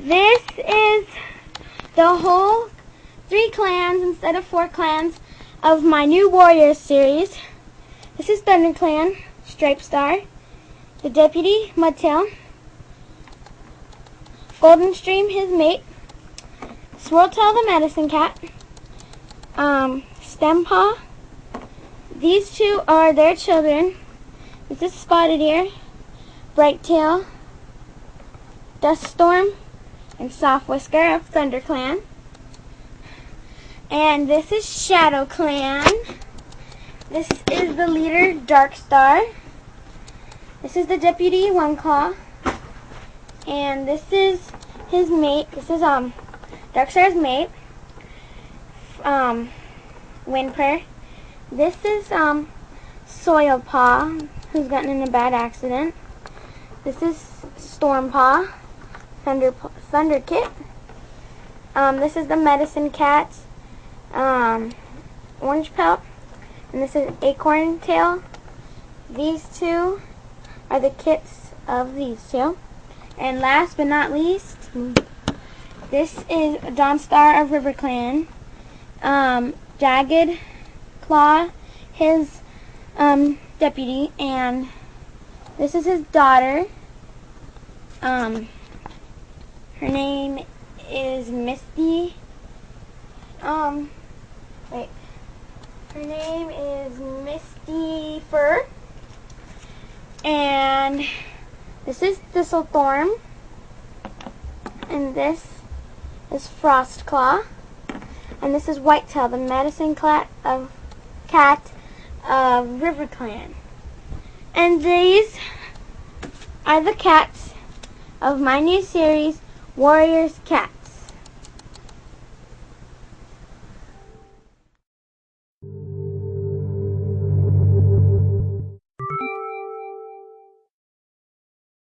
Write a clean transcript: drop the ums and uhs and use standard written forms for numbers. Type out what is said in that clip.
This is the whole 3 clans instead of 4 clans of my new Warriors series. This is Thunder Clan, Stripe Star, the Deputy, Mudtail, Golden Stream, his mate, Swirltail, the Medicine Cat, Stempaw. These 2 are their children. This is Spotted Ear, Brighttail, Duststorm, and Soft Whisker of Thunder Clan. And this is Shadow Clan. This is the leader, Dark Star. This is the deputy, One Claw. And this is his mate. This is Dark Star's mate, Windper. This is Soilpaw, who's gotten in a bad accident. This is Stormpaw, Thunder Kit. This is the Medicine Cat, Orange Pelt, and this is Acorn Tail. These 2 are the kits of these 2. And last but not least, this is Dawnstar of River Clan, Jagged Claw, his deputy, and this is his daughter. Her name is Misty. Her name is Misty Fur. And this is Thistlethorn. And this is Frostclaw. And this is Whitetail, the Medicine Cat of River Clan. And these are the cats of my new series, Warriors Cat.